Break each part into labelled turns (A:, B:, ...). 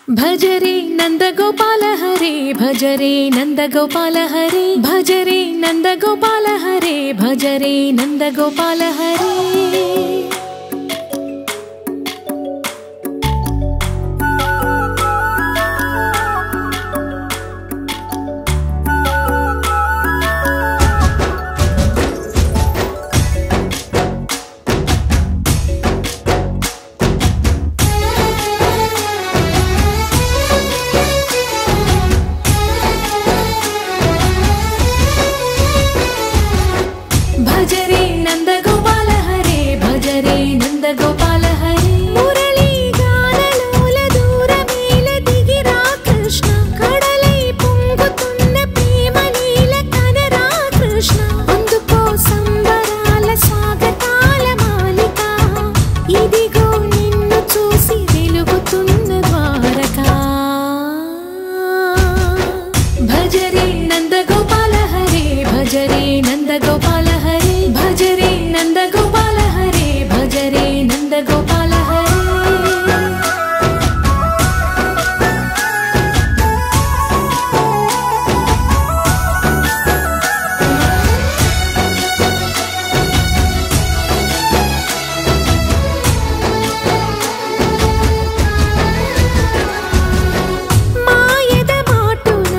A: भजरे नंदगोपाल हरे भजरे नंदगोपाल हरे भजरे नंदगोपाल हरे भजरे नंदगोपाल हरे भजरे नंदगोपाल हरे भजरे नंदगोपाल हरे मुरली गानलोल दूरमेल दिगिरा कृष्ण कड़लै పొంగుతున్న ప్రేమలీల కనరా కృష్ణ అందుకో సంబరాల స్వాగతాల మాలిక ఇదిగో నిన్ను చూసి వెలుగుతున్న ద్వారకా భజరే నందగోపాల హరే భజరే నందగోపాల भजरे नंदगोपाल हरे भजरे नंदगोपाल हरे మాయద మాటున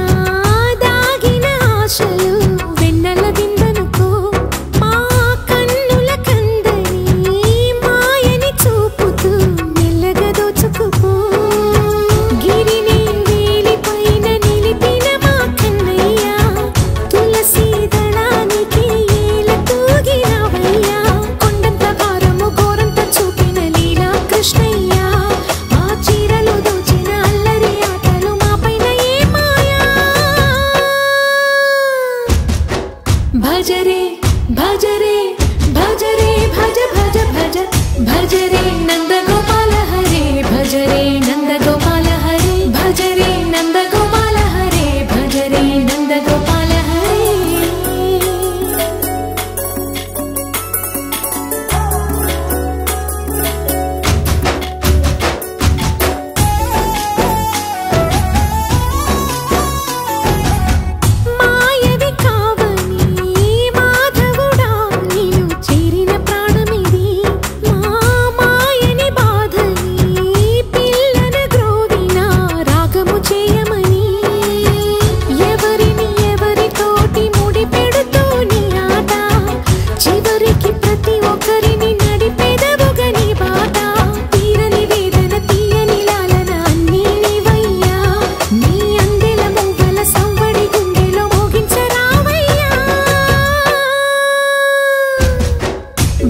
A: దాగిన ఆశలు వెన్నెల దిందనుకో भजरे भजरे भजरे भज भज भज भजरे नंदगोपाल हरे भजरे नंदगोपाल हरे भजरे नंदगोपाल हरे भजरे नंदगोपाल हरे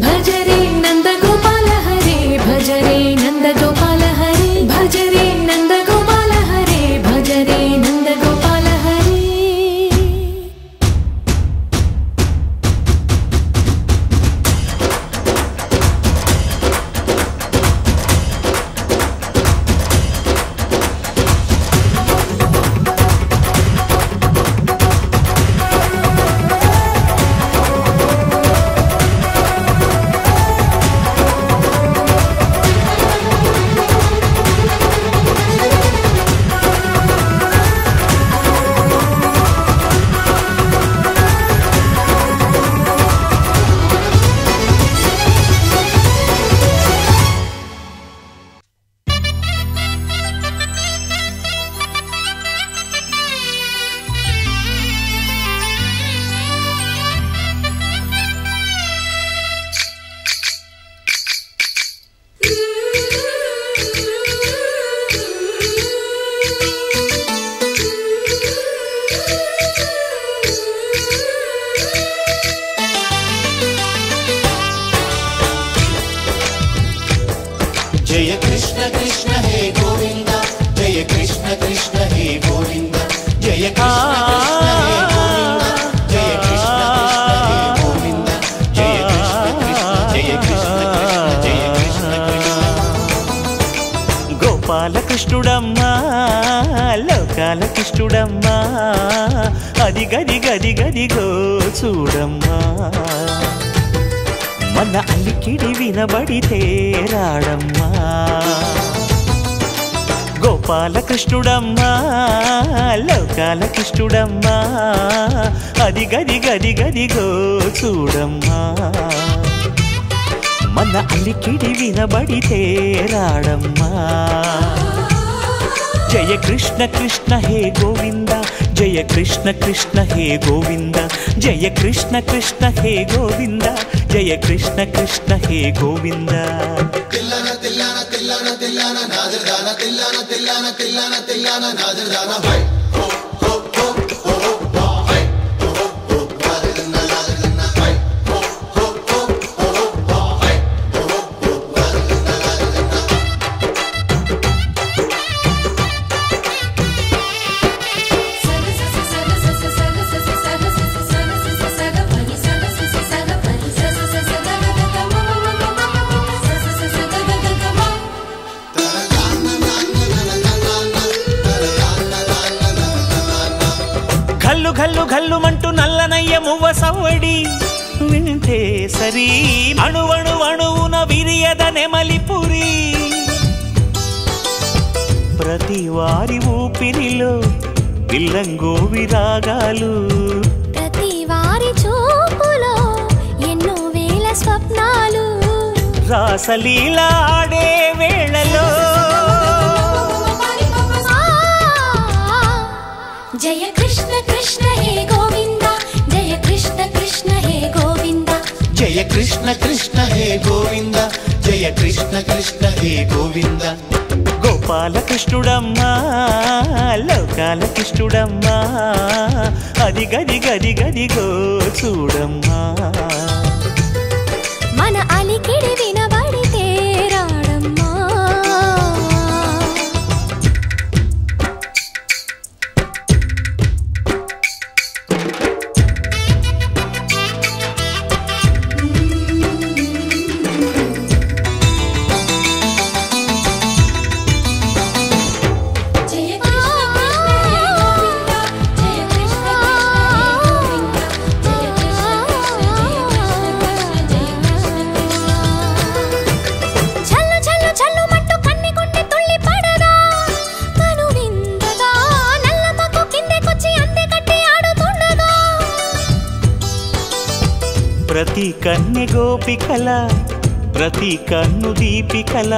A: भजरे नंदगोपाल हरे भजरे नंदगोपाल हरे भजरे नंदगोपाल हरे भजरे नंदगोपाल हरे
B: जय कृष्ण कृष्ण हे गोविंद जय कृष्ण कृष्ण हे गोविंद जय कृष्ण कृष्ण हे गोविंद जय कृष्ण कृष्ण हे गोविंद जय कृष्ण कृष्ण जय कृष्ण कृष्ण गोपाल कृष्णुडम्मा लोकाल कृष्णुडम्मा अदि गदि गदि गदि गो चूडम्मा मन अल्लिकिडि विनबडिते राडम्मा
C: గోపాలకృష్ణుడమ్మా లోకాలకృష్ణుడమ్మా అది గది గది గదిగో చూడమ్మా మన అలికిడి వినబడితే రాడమ్మా జయ కృష్ణ కృష్ణ హే గోవింద జయ కృష్ణ కృష్ణ హే గోవింద జయ కృష్ణ కృష్ణ హే గోవింద జయ కృష్ణ కృష్ణ హే గోవింద
B: తిల్లన తిల్లన తిల్లన తిల్లన నాదర్దాన తిల్లన తిల్లన తిల్లన తిల్లన నాదర్దాన హై హో హో హో హో హో హై హో హో నాదర్దాన నాదర్దాన హై హో హో హో హో హో హై హో హో నాదర్దాన
C: ఘల్లు ఘల్లు ఘల్లుమంటూ నల్లనయ్య మువ్వ సవ్వడి వింటే సరి అణువణు అణువున విరియద నెమలిపురి ప్రతి వారి ఊపిరిలో పిల్లంగో విరాగాలు
A: ప్రతి వారి చూపులో ఎన్నో వేల స్వప్నాలు
C: రాసలీల ఆడే వేళలో
A: జయ కృష్ణ కృష్ణ హే గోవింద జయ కృష్ణ కృష్ణ హే గోవింద
B: జయ కృష్ణ కృష్ణ హే గోవింద జయ కృష్ణ కృష్ణ హే గోవింద
C: గోపాలకృష్ణుడమ్మా లోకాలకృష్ణుడమ్మా అది గది గది గదిగో చూడమ్మా
A: మన అలికిడి వినబడితే రాడమ్మా
C: ప్రతి కన్నె గోపికల ప్రతి కన్ను దీపికల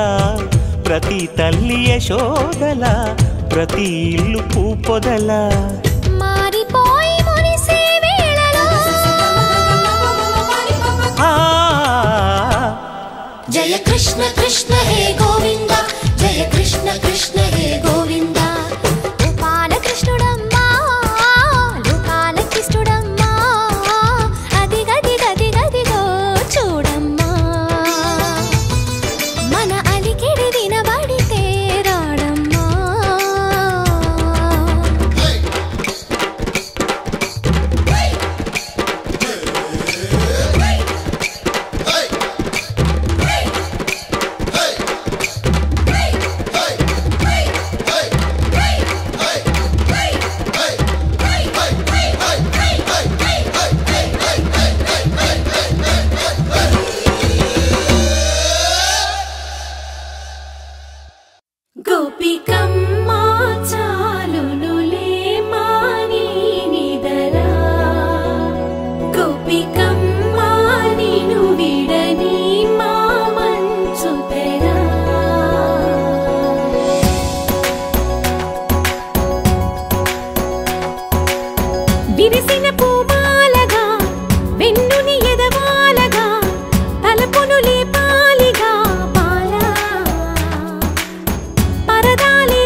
C: ప్రతి తల్లి యశోదల ప్రతి ఇల్లు పూపొదల
A: మారిపోయి మురిసే వేళలో జయ కృష్ణ కృష్ణ హే గోవింద జయ కృష్ణ కృష్ణ హే గోవింద గోపాలకృష్ణుడమ్మా లోకాలకృష్ణుడమ్మా అది గది గది గదిగో చూడమ్మా మన అలికిడి వినబడితే రాడమ్మా గోపికమ్మా చాలునులే మాని నిదరా గోపికమ్మా నిను విడని మా మంచు తెరా విరిసిన పూమాలగా వెన్నుని ఎదవాలగా తలపును లేపాలిగా పాలా పరదాలే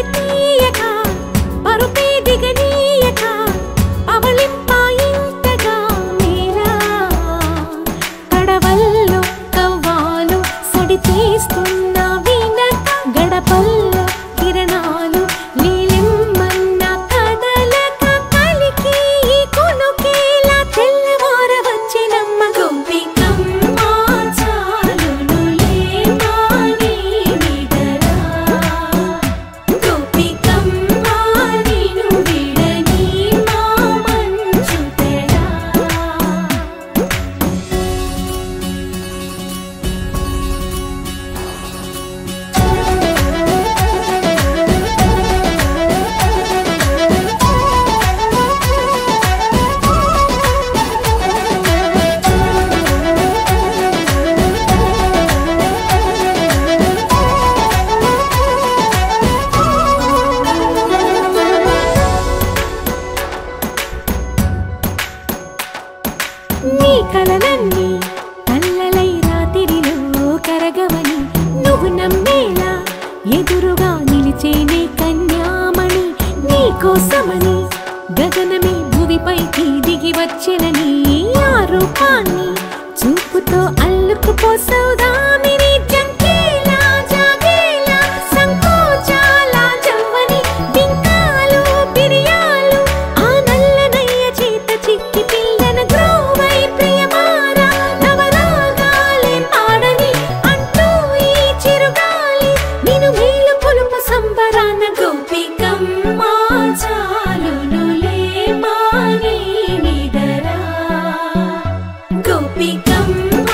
D: ఎదురుగా నిలిచేనే కన్యామణి నీకోసమని గగనమే భువిపైకి దిగి వచ్చెనని ఆ రూపాన్ని చూపుతో అల్లుకుపోసౌదామిని జంకేలా జాగేలా సంకోచాల జవ్వని బింకాలు బిరియాలు ఆ నల్లనయ్య చేత చిక్కి పిల్లన గ్రోవై ప్రియమారా నవరాగాలే పాడని అంటూ ఈ చిరుగాలి నిను మేలు కొలుపు సంబరాన గోపికమ్మ చాలునులే మాని నిదరా గోపికమ్మ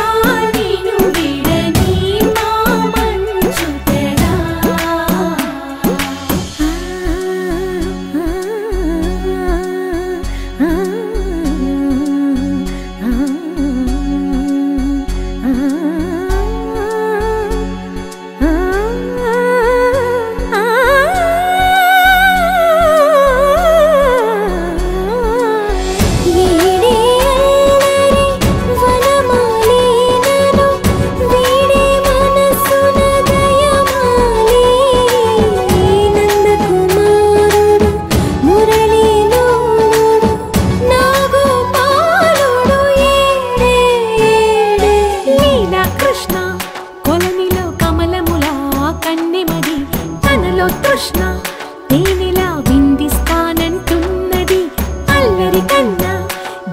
D: నిను విడని మా మంచు తెరా కృష్ణ తేనెలా విందిస్తానంటున్నది అల్లరి కన్నా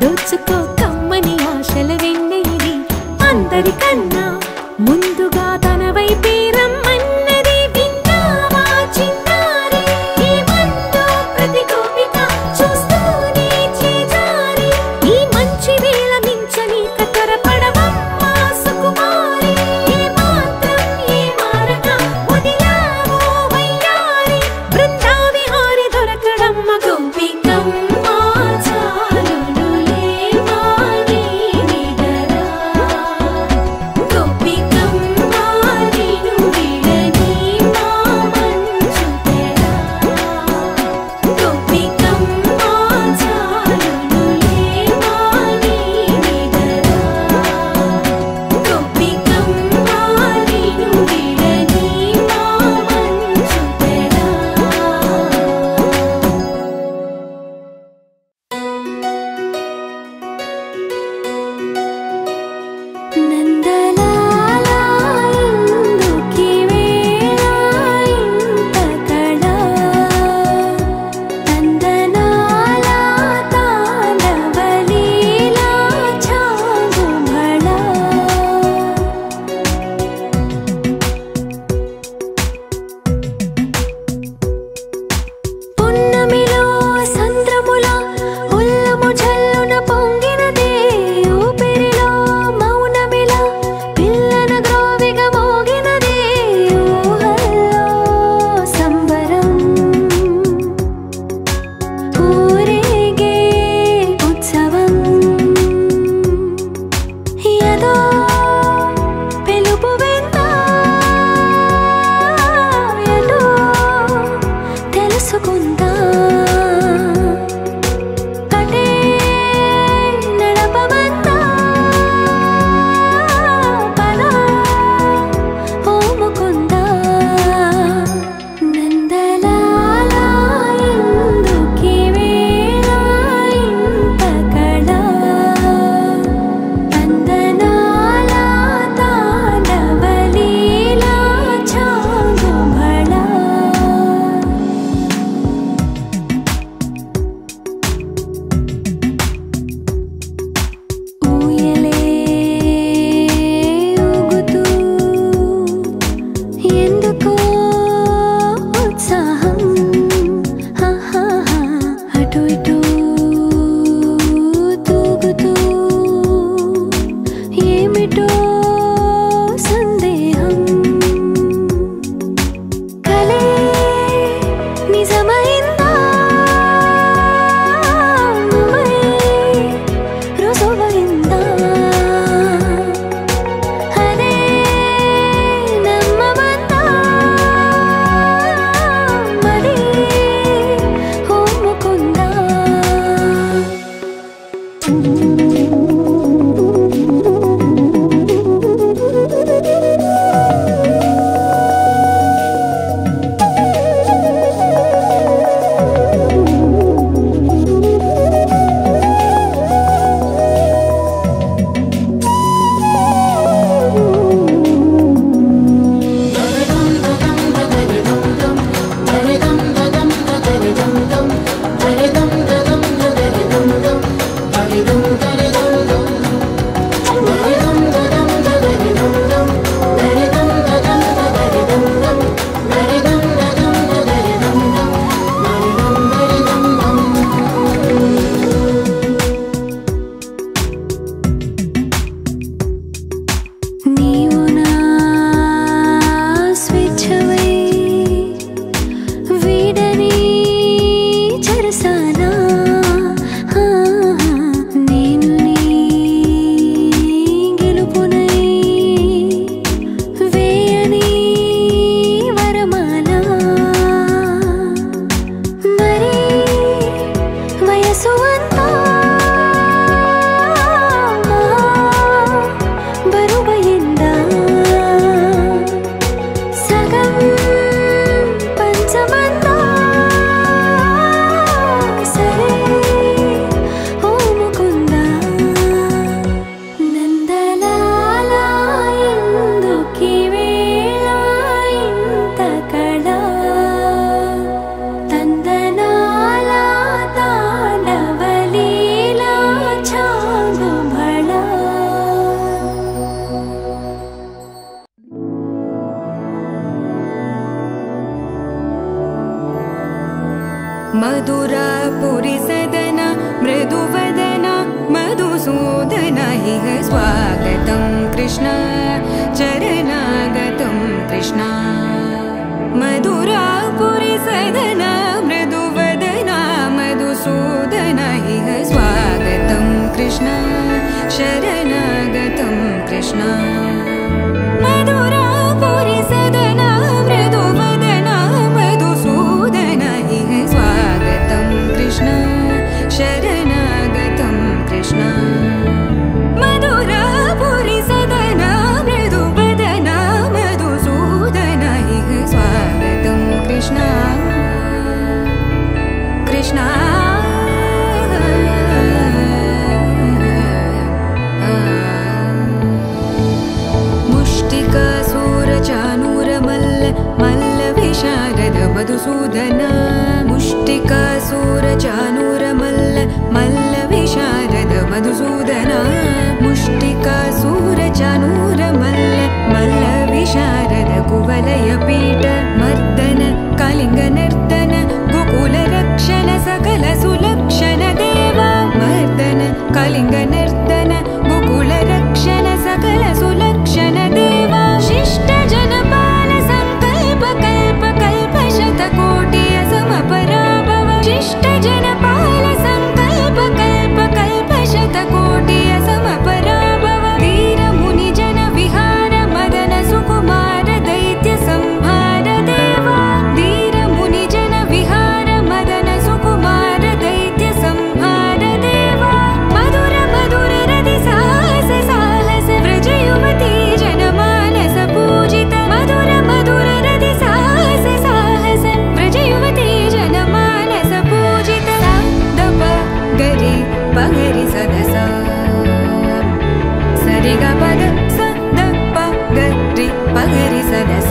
D: దోచుకో కమ్మని ఆశల వెన్నెయిది అందరికన్నా ముందుగా తన వైపే రమ్మన్నది విన్నావా చిన్నారి ఏమందో ప్రతి గోపిక చూస్తూనే చేజారి ఈ మంచి వేళ మించనీక త్వరపడవమ్మా సుకుమారి ఏ మాత్రం ఏ మారక వదిలావో వయ్యారి
E: मधुरापुरी सदन मृदुवदन मधुसूदन इह स्वागतं कृष्ण चरणागतं कृष्ण मधुरापुरी सदन मृदुवदन मधुसूदन इह स्वागतं कृष्ण शरणागतं कृष्ण मधुरापुरी सदन मृदुवदन मधुसूदन इह स्वागतं कृष्ण शरणागतं कृष्ण मधुरापुरी सदन मृदुवदन मधुसूदन इह स्वागतं कृष्ण कृष्ण मुष्टिकासूरचानूरमल्ल मल्लविशारद मधुसूदन मुष्टिकासूरचानूरमल्ल मल्लविशारद मधुसूदन मुष्टिकासूरचानूरमल्ल मल्लविशारद कुवलयपीठ मर्दन कलिङ्गनर्दन गोकुलरक्षण सकल सुलक्षण देव मर्दन कलिङ्गनर्दन गोकुलरक्षण सकल सुलक्षण देव शिष्ट जनपाल संकल्प कल्प कल्प शतकोटि असमपराभव शिष्ट जनपाल संकल्प कल्प कल्प शतकोटि असमपराभव वीर मुनि जन विहार मदन सुकुमार दैत्य संहार देव वीर मुनि जन विहार मदन सुकुमार दैत्य संहार देव मधुर मधुर रति साहस साहस व्रज युवती जनमानस पूजित मधुर मधुर रति साहस साहस व्रज युवती जनमानस पूजित दप गरि पगरि सदस सरि ग पद स द प गरि पगरि सदस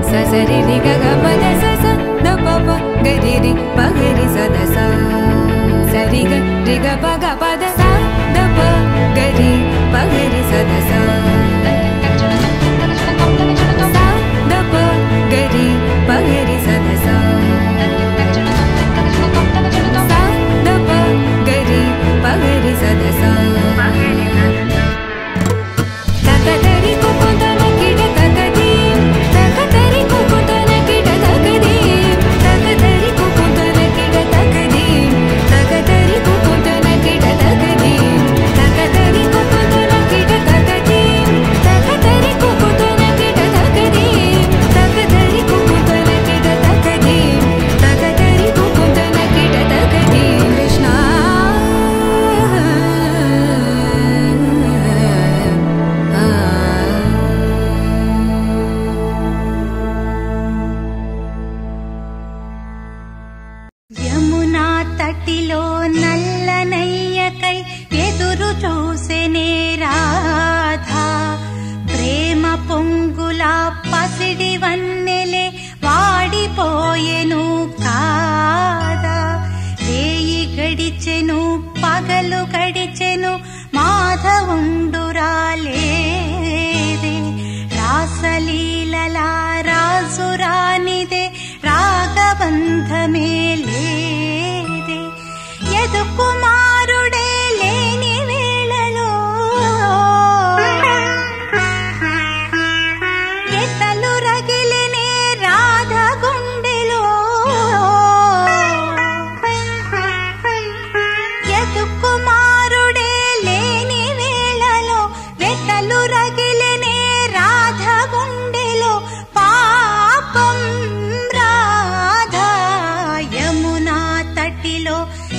E: स सरि रि ग ग पद स स द प प गरि रि पगरि सदस सरि ग रि ग प ग पद स द प गरि पगरि सदस स द प गरि पगरि सदस स द प गरि पगरि सदस तकतरि कुकुतन किट तकदीम तकतरि कुकुतन किट तकदीम तकतरि कुकुतन किट तकदीम तकतरि कुकुतन किट तकदीम तकतरि कुकुतन किट तकदीम तकतरि कुकुतन किट तकदीम तकतरि कुकुतन किट तकदीम तकतरि कुकुतन किट तकदीम कृष्ण
F: యమునా తటిలో నల్లనయ్యకై ఎదురు చూసెనే రాధా ప్రేమ పొంగుల పసిడి వన్నెలే వాడిపోయెను కాదా రేయి గడిచెను పగలు గడిచెను మాధవుండురాలేదే రాసలీలల రాజురానిదే రాగబంధమే లేదే యదు కుమారుడే లేని వేళలో ఎతలు రగిలినే రాధ గుండెలో యదు కుమారుడే లేని వేళలో వెతలు రగిలినే రాధ గుండెలో పాపం రాధా యమునా తటిలో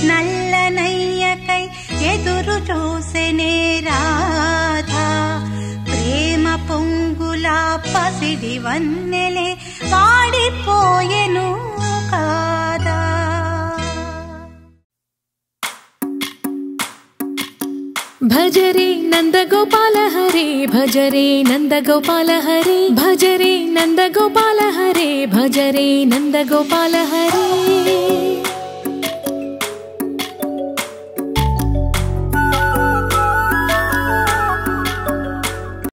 F: నల్లనయ్యకై ఎదురు చూసెనే రాధా ప్రేమ పొంగుల పసిడి వన్నెలే వాడిపోయెను కాదా
D: भजरे नन्दगोपाल हरे भजरे नन्दगोपाल हरे भजरे नन्दगोपाल हरे भजरे नन्दगोपाल हरे